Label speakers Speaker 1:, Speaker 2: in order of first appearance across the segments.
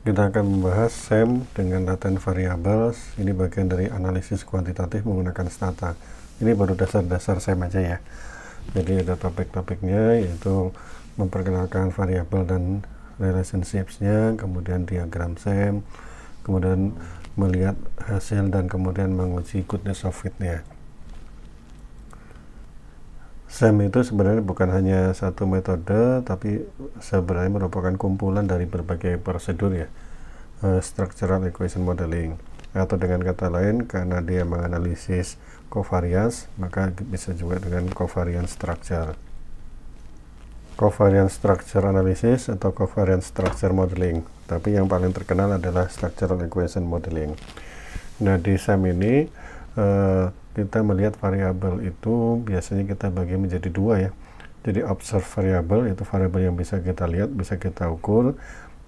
Speaker 1: Kita akan membahas SEM dengan latent variables. Ini bagian dari analisis kuantitatif menggunakan stata. Ini baru dasar-dasar SEM aja ya. Jadi ada topik-topiknya, yaitu memperkenalkan variabel dan relationships-nya, kemudian diagram SEM, kemudian melihat hasil dan kemudian menguji goodness of fit-nya. SEM itu sebenarnya bukan hanya satu metode, tapi sebenarnya merupakan kumpulan dari berbagai prosedur ya, structural equation modeling, atau dengan kata lain, karena dia menganalisis covariance, maka bisa juga dengan covariance structure. Covariance structure analysis atau covariance structure modeling, tapi yang paling terkenal adalah structural equation modeling. Nah, di SEM ini kita melihat variabel itu biasanya kita bagi menjadi dua ya. Jadi observed variable, yaitu variabel yang bisa kita lihat, bisa kita ukur,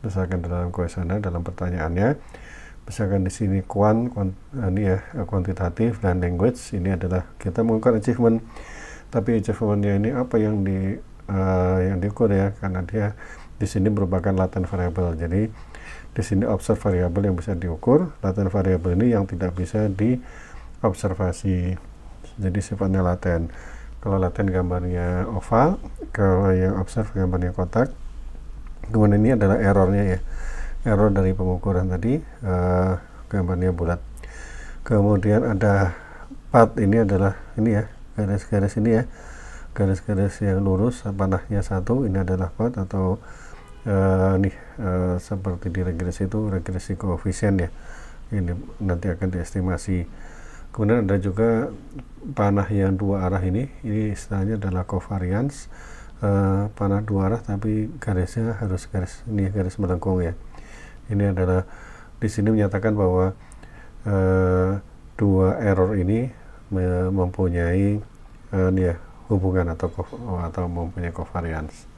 Speaker 1: misalkan dalam kuesioner, dalam pertanyaannya. Misalkan di sini ini ya, kuantitatif, dan language, ini adalah kita mengukur achievement. Tapi achievementnya ini apa yang diukur ya, karena dia di sini merupakan latent variable. Jadi di sini observed variable yang bisa diukur, latent variable ini yang tidak bisa diobservasi, jadi sifatnya laten. Kalau laten gambarnya oval, kalau yang observe gambarnya kotak. Kemudian ini adalah errornya ya, error dari pengukuran tadi, gambarnya bulat. Kemudian ada path, ini adalah ini ya, garis-garis ini ya, garis-garis yang lurus, panahnya satu, ini adalah path, atau seperti di regresi itu regresi koefisien ya, ini nanti akan diestimasi. Kemudian ada juga panah yang dua arah, ini istilahnya adalah covariance, panah dua arah tapi garisnya harus garis ini, garis melengkung ya. Ini adalah di sini menyatakan bahwa dua error ini mempunyai hubungan atau mempunyai covariance.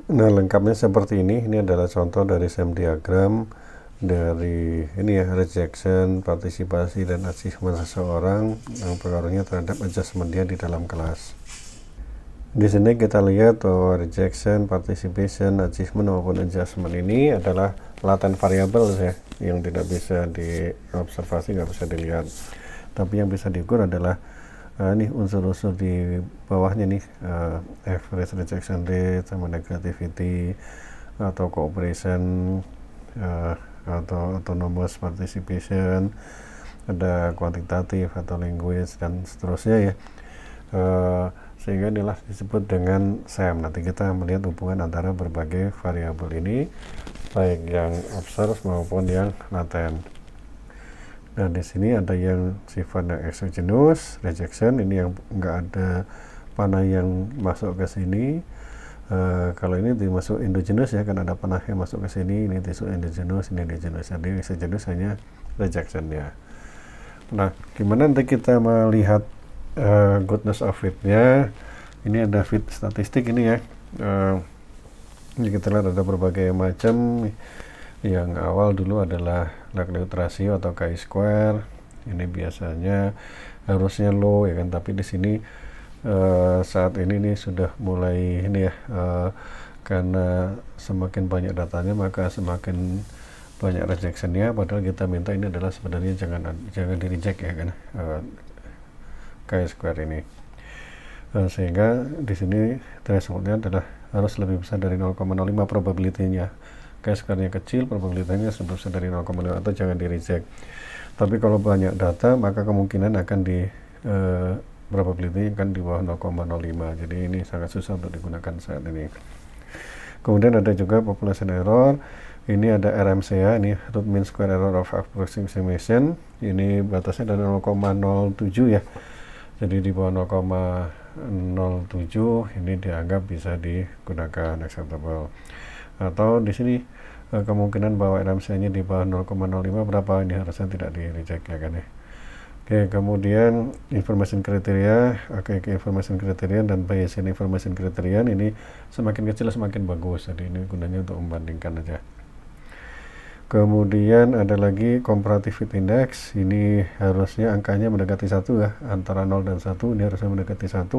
Speaker 1: Nah, lengkapnya seperti ini. Ini adalah contoh dari SEM diagram dari ini ya, rejection, partisipasi, dan achievement seseorang yang pengaruhnya terhadap adjustment dia di dalam kelas. Di sini kita lihat bahwa rejection, participation, achievement maupun adjustment ini adalah latent variable ya, yang tidak bisa diobservasi, nggak bisa dilihat. Tapi yang bisa diukur adalah ini unsur-unsur di bawahnya nih, average rejection rate sama negativity atau cooperation, atau autonomous participation, ada kuantitatif atau language, dan seterusnya ya. Sehingga inilah disebut dengan SEM. Nanti kita melihat hubungan antara berbagai variabel ini, baik yang observe maupun yang laten. Nah, di sini ada yang sifatnya exogenous, rejection, ini yang enggak ada panah yang masuk ke sini. Kalau ini dimasuk endogenous ya, kan ada panah yang masuk ke sini, ini masuk endogenous, ini endogenous. Jadi exogenous hanya rejection ya. Nah, gimana nanti kita melihat goodness of fit-nya? Ini ada fit statistik ini ya. Ini kita lihat ada berbagai macam. Yang awal dulu adalah likelihood ratio atau chi-square. Ini biasanya harusnya low ya kan, tapi di sini saat ini nih sudah mulai ini ya, karena semakin banyak datanya maka semakin banyak rejectionnya, padahal kita minta ini adalah sebenarnya jangan di reject ya kan, chi-square ini. Sehingga di sini thresholdnya adalah harus lebih besar dari 0,05 probability-nya. Chi-square-nya kecil, probabilitasnya lebih besar dari 0,5, atau jangan di reject. Tapi kalau banyak data maka kemungkinan akan probability kan di bawah 0,05. Jadi ini sangat susah untuk digunakan saat ini. Kemudian ada juga population error. Ini ada RMCA, ini root mean square error of approximation. Ini batasnya dari 0,07 ya. Jadi di bawah 0,07 ini dianggap bisa digunakan acceptable. Atau di sini kemungkinan bahwa RMCA-nya di bawah 0,05 berapa, ini harusnya tidak di reject ya kan ya. Oke, kemudian information kriteria, information kriteria dan Bayesian information kriteria ini semakin kecil semakin bagus. Jadi ini gunanya untuk membandingkan aja. Kemudian ada lagi comparative fit index. Ini harusnya angkanya mendekati 1 ya, antara 0 dan 1. Ini harusnya mendekati 1.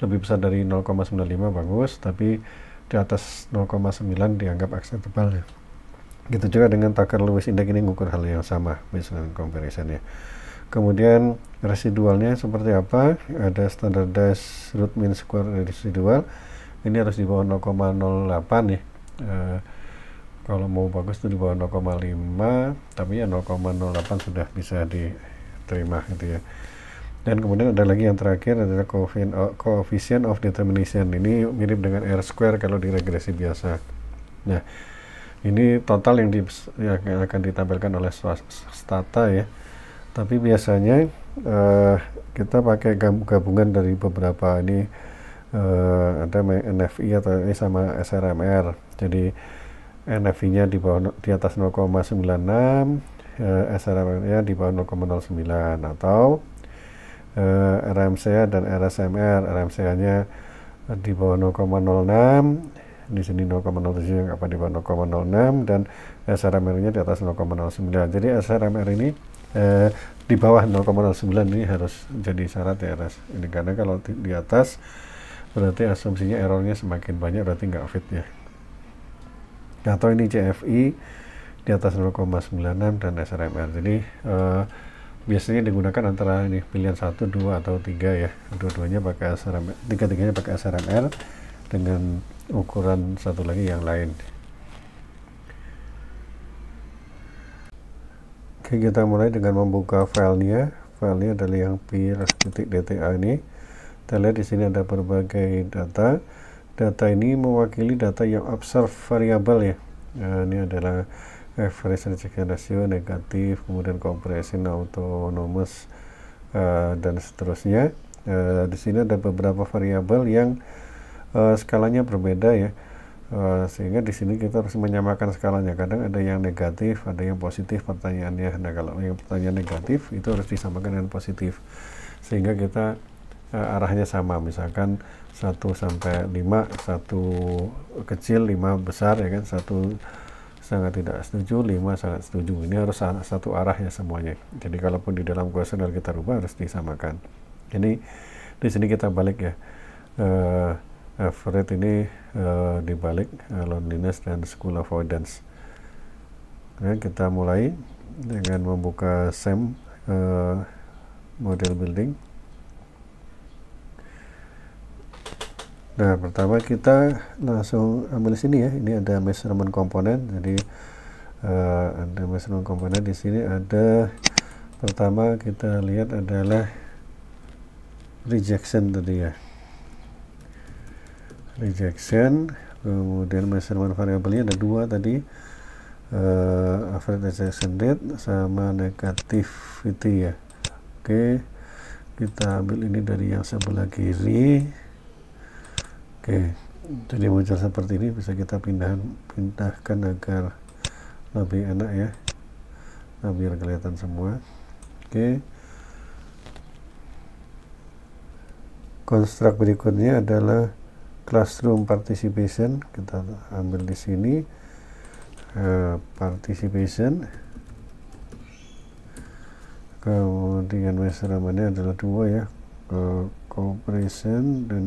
Speaker 1: Lebih besar dari 0,95 bagus, tapi di atas 0,9 dianggap acceptable ya. Gitu juga dengan Tucker-Lewis Index, ini mengukur hal yang sama baseline comparison ya. Kemudian residualnya seperti apa? Ada standardized root mean square residual, ini harus di bawah 0,08 ya. Kalau mau bagus itu di bawah 0,5, tapi ya 0,08 sudah bisa diterima gitu ya. Dan kemudian ada lagi yang terakhir adalah coefficient of determination. Ini mirip dengan R square kalau di regresi biasa. Nah, ini total yang akan ditampilkan oleh stata ya. Tapi biasanya kita pakai gabungan dari beberapa ini, ada NFI atau ini sama SRMR. Jadi NFI-nya di atas 0,96, SRMR-nya di bawah 0,09, atau RMCA dan RSMR. RMCA-nya di bawah 0,06, di sini 0,07, apa di bawah 0,06, dan SRMR-nya di atas 0,09. Jadi SRMR ini di bawah 0,09 ini harus jadi syarat ya Ras. Ini karena kalau di atas berarti asumsinya errornya semakin banyak, berarti nggak fit ya. Atau ini CFI di atas 0,96 dan SRMR. Jadi biasanya digunakan antara ini pilihan 1, 2, atau 3 ya. Dua-duanya pakai SRMR, tiga-tiganya pakai SRMR dengan ukuran satu lagi yang lain. Oke, kita mulai dengan membuka filenya. Filenya adalah yang pir.dta ini. Kita lihat di sini ada berbagai data. Data ini mewakili data yang observe variable ya. Ini adalah average rejection ratio negatif, kemudian compression autonomous, dan seterusnya. Di sini ada beberapa variabel yang skalanya berbeda ya. Sehingga di sini kita harus menyamakan skalanya. Kadang ada yang negatif, ada yang positif pertanyaannya. Nah, kalau yang pertanyaan negatif itu harus disamakan dengan positif, sehingga kita arahnya sama. Misalkan 1 sampai 5, 1 kecil, 5 besar ya kan, 1 sangat tidak setuju, 5 sangat setuju. Ini harus satu arah ya semuanya. Jadi kalaupun di dalam kuesioner kita rubah, harus disamakan. Ini di sini kita balik ya. Average ini dibalik loneliness dan school avoidance. Nah, kita mulai dengan membuka SEM model building. Nah, pertama kita langsung ambil sini ya. Ini ada measurement komponen. Jadi ada measurement komponen di sini. Ada pertama kita lihat adalah rejection tadi ya. Rejection, kemudian measurement variabelnya ada 2 tadi, average rejection rate sama negativity ya. Oke, kita ambil ini dari yang sebelah kiri. Oke, jadi muncul seperti ini, bisa kita pindahkan agar lebih enak ya. Nah, biar kelihatan semua. Oke, konstruk berikutnya adalah classroom participation. Kita ambil di sini participation, kemudian measurementnya adalah 2 ya, cooperation dan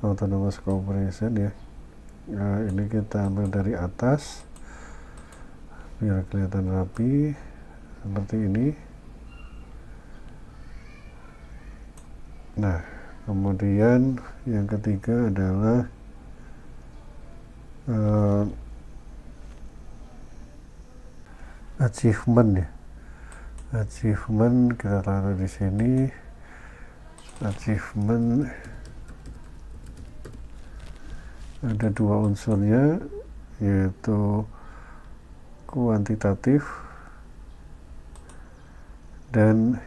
Speaker 1: autonomous cooperation ya. Nah, ini kita ambil dari atas biar kelihatan rapi seperti ini. Nah, kemudian yang ketiga adalah achievement ya. Achievement kita taruh di sini. Achievement ada 2 unsurnya, yaitu kuantitatif dan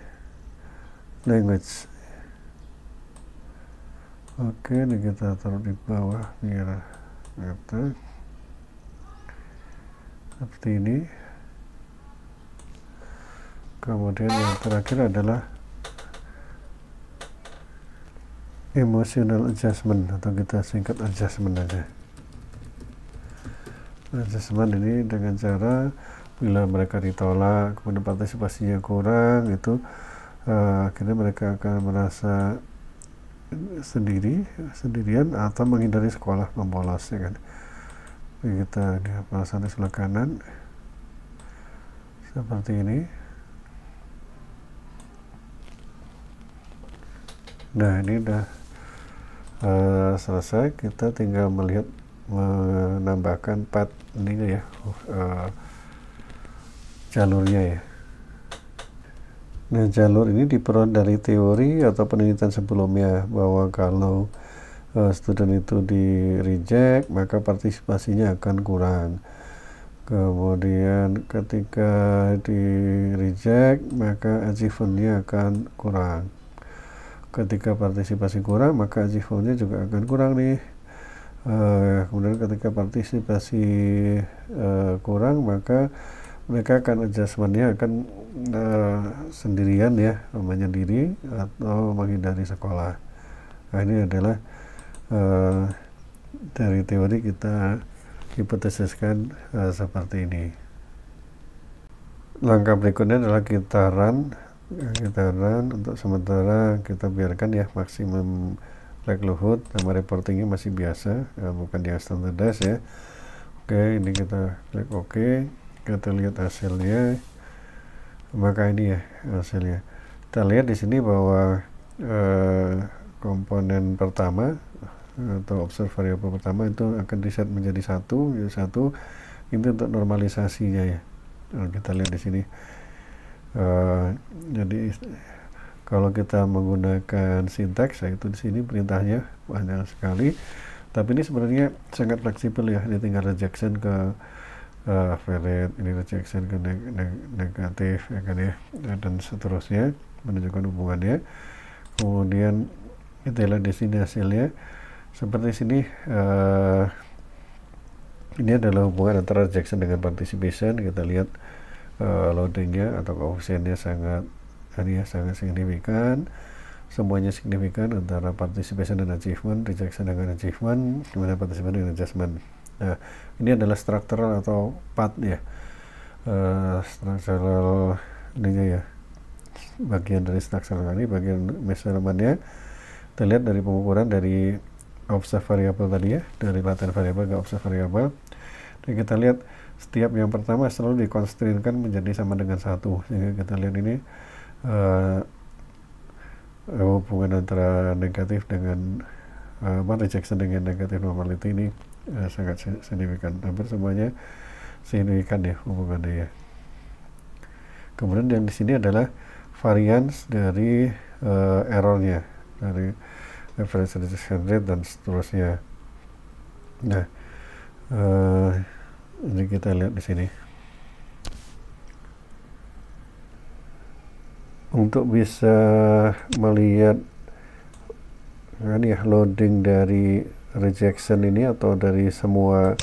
Speaker 1: language. Oke, ini kita taruh di bawah biar kelihatan seperti ini. Kemudian yang terakhir adalah emotional adjustment, atau kita singkat adjustment aja. Adjustment ini dengan cara bila mereka ditolak, kemudian partisipasinya kurang, itu akhirnya mereka akan merasa sendirian atau menghindari sekolah membolos, ya kan. Kita di pelasan di sebelah kanan seperti ini. Nah, ini udah selesai. Kita tinggal menambahkan path ini ya, jalurnya ya. Nah, jalur ini diperoleh dari teori atau penelitian sebelumnya bahwa kalau student itu di reject maka partisipasinya akan kurang. Kemudian ketika di reject maka achievementnya akan kurang. Ketika partisipasi kurang maka achievementnya juga akan kurang nih. Kemudian ketika partisipasi kurang maka mereka akan adjustmentnya akan sendirian ya, menyendiri atau menghindari sekolah. Nah, ini adalah dari teori kita hipotesiskan seperti ini. Langkah berikutnya adalah kita run untuk sementara kita biarkan ya maksimum likelihood, nama reportingnya masih biasa, bukan yang standardized ya. Oke, ini kita klik OK, kita lihat hasilnya. Maka ini ya hasilnya. Kita lihat di sini bahwa komponen pertama atau observe variable pertama itu akan diset menjadi satu ini untuk normalisasinya ya. Nah, kita lihat di sini. Jadi kalau kita menggunakan sintaks, yaitu di sini perintahnya banyak sekali, tapi ini sebenarnya sangat fleksibel ya. Ini tinggal rejection ke valid, ini rejection ke negatif ya kan ya, dan seterusnya menunjukkan hubungannya. Kemudian kita lihat di sini hasilnya seperti sini. Ini adalah hubungan antara rejection dengan participation. Kita lihat loadingnya atau koefisiennya sangat signifikan, semuanya signifikan antara participation dan achievement, rejection dengan achievement, kemudian participation dengan adjustment. Nah, ini adalah structural atau path ya, structural ininya ya, bagian dari structural ini, bagian measurementnya. Kita lihat dari pengukuran dari observe variable tadi ya, dari latent variable ke observe variable. Dan kita lihat setiap yang pertama selalu dikonstrainkan menjadi sama dengan 1, sehingga kita lihat ini hubungan antara negatif dengan rejection dengan negatif normality ini sangat signifikan, hampir semuanya signifikan ya hubungannya ya. Kemudian yang di sini adalah variance dari errornya, dari average rejection rate dan seterusnya. Nah, ini kita lihat di sini. Untuk bisa melihat loading dari rejection ini atau dari semua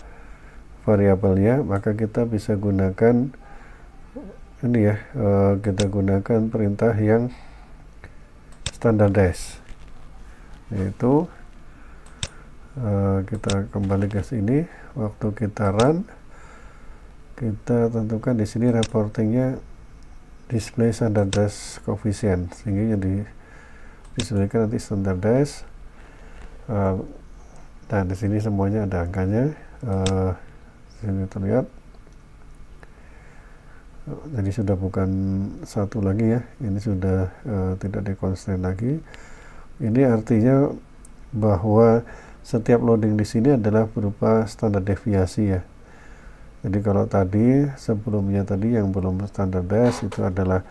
Speaker 1: variabelnya, maka kita bisa gunakan ini ya, kita gunakan perintah yang standardized, yaitu kita kembali ke sini. Waktu kita run, kita tentukan di sini reportingnya display standardized coefficient, sehingga jadi disebutkan nanti standardized. Nah, di sini semuanya ada angkanya. Sini terlihat. Jadi sudah bukan 1 lagi ya. Ini sudah tidak dikonstrain lagi. Ini artinya bahwa setiap loading di sini adalah berupa standar deviasi ya. Jadi kalau tadi sebelumnya tadi yang belum standardized itu adalah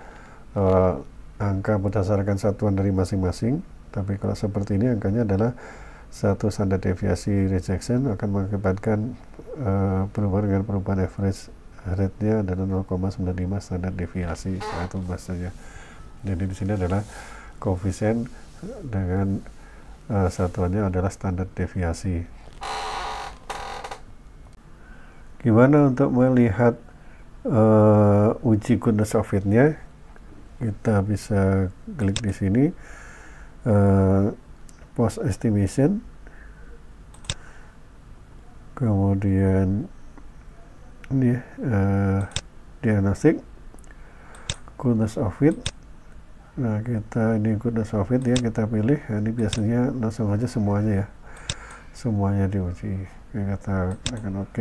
Speaker 1: angka berdasarkan satuan dari masing-masing, tapi kalau seperti ini angkanya adalah satu standar deviasi rejection akan mengakibatkan perubahan dengan perubahan average rate-nya adalah 0,95 standar deviasi, itu bahasanya. Jadi di sini adalah koefisien dengan satuannya adalah standar deviasi. Gimana untuk melihat uji goodness of fit-nya? Kita bisa klik di sini, post estimation, kemudian ini diagnostic, goodness of fit, Nah, kita ini goodness of it ya, kita pilih. Ini biasanya langsung aja semuanya ya, semuanya diuji. Kita tekan OK.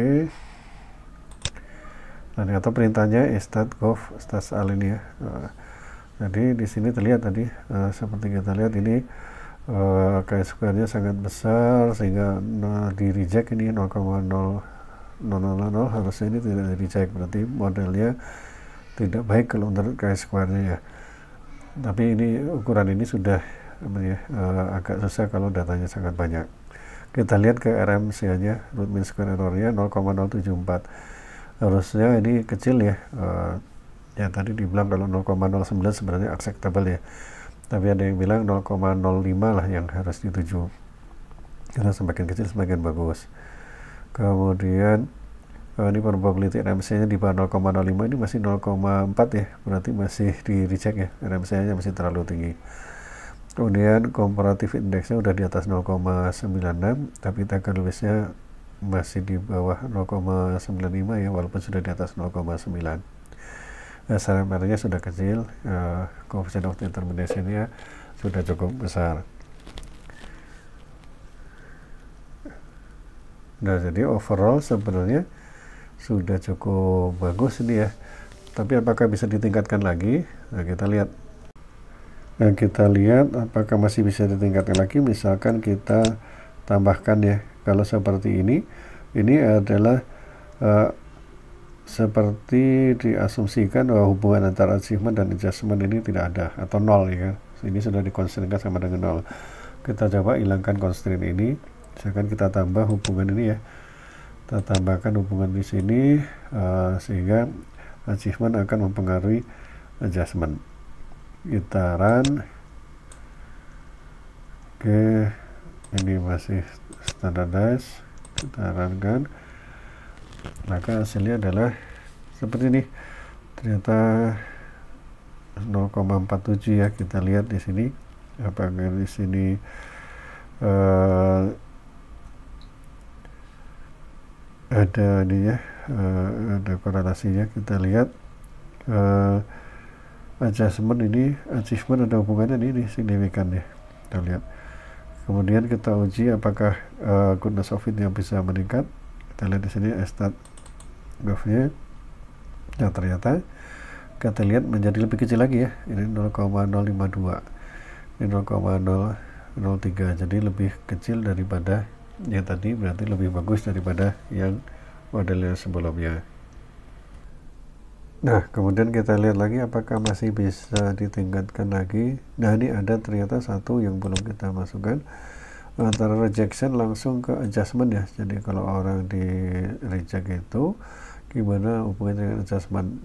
Speaker 1: Nah, ternyata perintahnya stat gov stats al ini ya. Jadi di sini terlihat tadi seperti kita lihat ini chi-square-nya sangat besar sehingga di reject ini 0,0000, harusnya ini tidak di reject, berarti modelnya tidak baik kalau untuk chi-square-nya ya. Tapi ini ukuran ini sudah agak susah kalau datanya sangat banyak. Kita lihat ke RMC-nya, root mean square error-nya 0,074. Harusnya ini kecil ya. Ya tadi dibilang kalau 0,09 sebenarnya acceptable ya. Tapi ada yang bilang 0,05 lah yang harus dituju. Karena semakin kecil semakin bagus. Kemudian ini probability RMC-nya di bawah 0,05, ini masih 0,4 ya. Berarti masih di reject ya. RMC-nya masih terlalu tinggi. Kemudian comparative index-nya udah di atas 0,96, tapi Tucker Lewis-nya masih di bawah 0,95 ya, walaupun sudah di atas 0,9. Saran merahnya sudah kecil, coefficient of determination-nya sudah cukup besar. Nah, jadi overall sebenarnya sudah cukup bagus ini ya. Tapi apakah bisa ditingkatkan lagi? Nah, kita lihat. Nah, kita lihat apakah masih bisa ditingkatkan lagi. Misalkan kita tambahkan ya, kalau seperti ini adalah seperti diasumsikan bahwa hubungan antara achievement dan adjustment ini tidak ada atau nol ya kan. Ini sudah dikonstrainkan sama dengan nol. Kita coba hilangkan constraint ini. Misalkan kita tambah hubungan ini ya. Kita tambahkan hubungan di sini sehingga achievement akan mempengaruhi adjustment. Kita run. Oke, ini masih standardized. Kita runkan, maka hasilnya adalah seperti ini. Ternyata 0,47 ya. Kita lihat di sini apakah di sini ada ini ya, ada korelasinya. Kita lihat adjustment ini, achievement ada hubungannya ini signifikan ya. Kita lihat. Kemudian kita uji apakah goodness of it yang bisa meningkat. Kita lihat di sini stat gov-nya. Nah, ternyata kita lihat menjadi lebih kecil lagi ya. Ini 0,052. Ini 0,003. Jadi lebih kecil daripada yang tadi, berarti lebih bagus daripada yang modelnya sebelumnya. Nah, kemudian kita lihat lagi apakah masih bisa ditingkatkan lagi. Nah, ini ada ternyata satu yang belum kita masukkan, antara rejection langsung ke adjustment ya. Jadi kalau orang di reject itu gimana hubungan dengan adjustment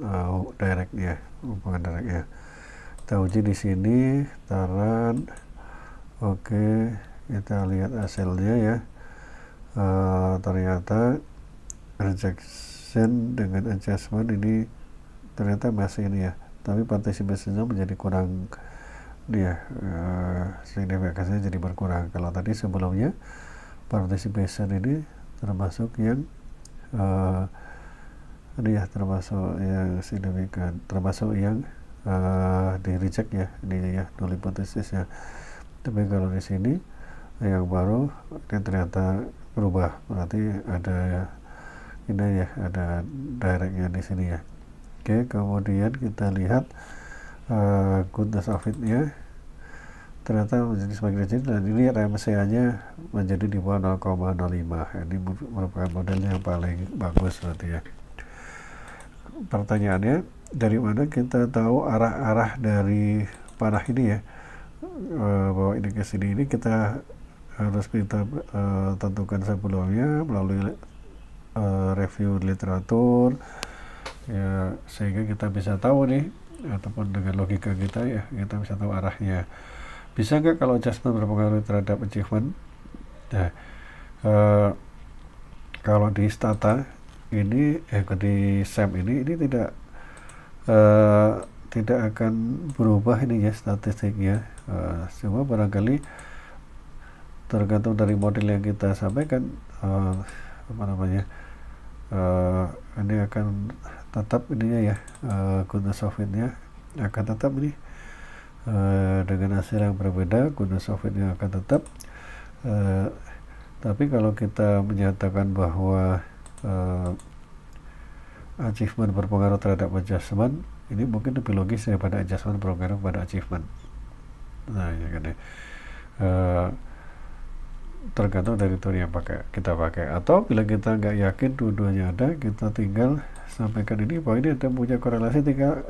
Speaker 1: direct ya, hubungan direct ya. Kita uji di sini, taran. Oke, kita lihat hasilnya ya. Ternyata rejection dengan adjustment ini ternyata masih ini ya, tapi participation-nya menjadi kurang dia, signifikansinya jadi berkurang. Kalau tadi sebelumnya participation ini termasuk yang ini ya, termasuk yang signifikan, termasuk yang di reject ya, ini ya, null hypothesis ya. Tapi kalau di sini yang baru ini ternyata berubah, berarti ada ini ya, ada directnya di sini ya. Oke, kemudian kita lihat goodness of it-nya ternyata menjadi semakin kecil, dan ini RMCA-nya menjadi di bawah 0,05. Ini merupakan model yang paling bagus berarti ya. Pertanyaannya, dari mana kita tahu arah-arah dari panah ini ya, bahwa ini ke sini? Ini kita harus kita tentukan sebelumnya melalui review literatur ya, sehingga kita bisa tahu nih, ataupun dengan logika kita ya, kita bisa tahu arahnya. Bisa nggak kalau adjustment berpengaruh terhadap achievement? Nah, kalau di stata ini di SAM ini tidak akan berubah ini ya statistiknya. Cuma barangkali tergantung dari model yang kita sampaikan, apa namanya, ini akan tetap ininya ya, goodness of it-nya akan tetap ini dengan hasil yang berbeda, guna software akan tetap. Tapi kalau kita menyatakan bahwa achievement berpengaruh terhadap adjustment, ini mungkin lebih logis daripada adjustment berpengaruh pada achievement. Nah, ya kan ya. Tergantung dari tool yang kita pakai. Atau bila kita nggak yakin dua-duanya ada, kita tinggal sampaikan ini bahwa ini ada punya korelasi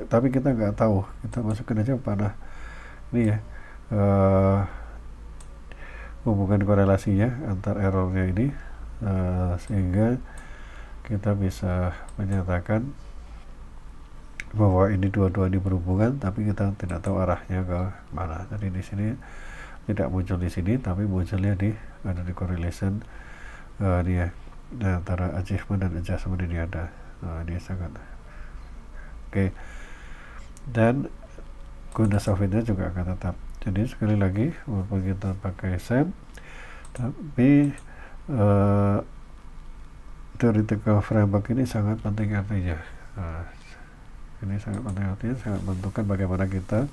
Speaker 1: tapi kita nggak tahu, kita masukkan aja pada ini ya, hubungan korelasinya antar errornya ini, sehingga kita bisa menyatakan bahwa ini dua-duanya berhubungan, tapi kita tidak tahu arahnya ke mana. Jadi di sini tidak muncul di sini, tapi munculnya ada di correlation dia antara achievement dan adjustment ini ada. Ini sangat oke. Dan guna software juga akan tetap. Jadi sekali lagi, walaupun kita pakai SAM, tapi theoretical framework ini sangat penting artinya. Ini sangat penting artinya, sangat menentukan bagaimana kita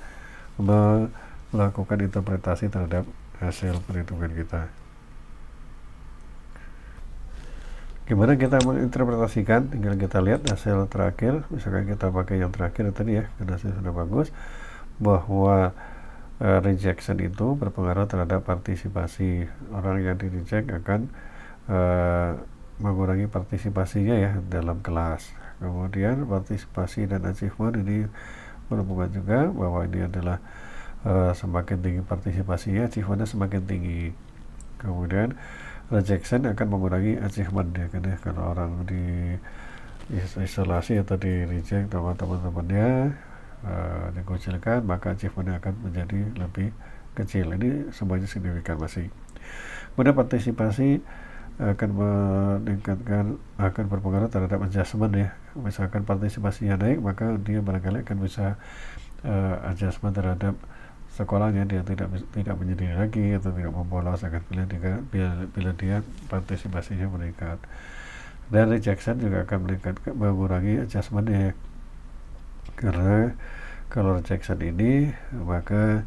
Speaker 1: melakukan interpretasi terhadap hasil perhitungan kita. Gimana kita menginterpretasikan? Tinggal kita lihat hasil terakhir. Misalkan kita pakai yang terakhir tadi ya, karena hasil sudah bagus, bahwa rejection itu berpengaruh terhadap partisipasi. Orang yang di reject akan mengurangi partisipasinya ya dalam kelas. Kemudian partisipasi dan achievement ini berhubungan juga, bahwa ini adalah semakin tinggi partisipasinya, achievementnya semakin tinggi. Kemudian rejection akan mengurangi achievement ya, karena kalau orang di isolasi atau di reject sama teman-temannya, dikucilkan, maka achievementnya akan menjadi lebih kecil. Ini semuanya signifikan masih. Kemudian partisipasi akan meningkatkan, akan berpengaruh terhadap adjustment ya. Misalkan partisipasinya naik, maka dia barangkali akan bisa adjustment terhadap sekolahnya, dia tidak menyendiri lagi atau tidak membolos, akan bila dia partisipasinya meningkat. Dan rejection juga akan mengurangi adjustmentnya, karena kalau rejection ini maka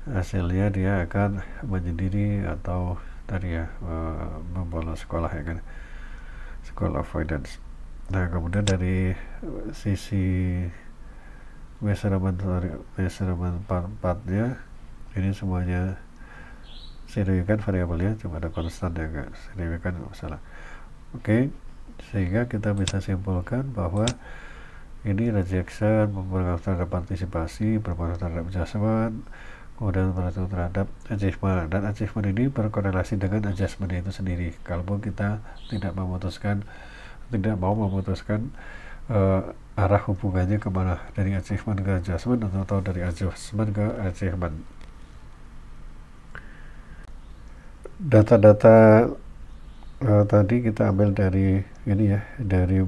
Speaker 1: hasilnya dia akan menyendiri atau tadi ya, membolos sekolah ya kan, school avoidance. Nah, kemudian dari sisi measurement partnya, ini semuanya signifikan variabelnya, cuma ada konstan ya, enggak signifikan, nggak masalah. Oke, sehingga kita bisa simpulkan bahwa ini rejection berpengaruh terhadap partisipasi, berpengaruh terhadap adjustment, kemudian berpengaruh terhadap achievement, dan achievement ini berkorelasi dengan adjustment itu sendiri. Kalaupun kita tidak mau memutuskan arah hubungannya kemana, dari achievement ke adjustment atau dari adjustment ke achievement. Data-data tadi kita ambil dari ini ya, dari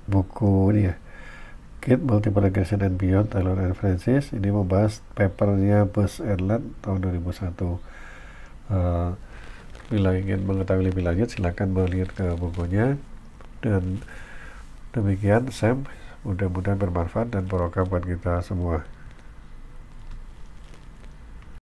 Speaker 1: buku ini ya, Kit Multiple Regression and Beyond, Taylor and Francis. Ini membahas papernya Bus Erland tahun 2001. Bila ingin mengetahui lebih lanjut, silakan melihat ke bukunya. Dan demikian, Sam, mudah-mudahan bermanfaat dan barokah buat kita semua.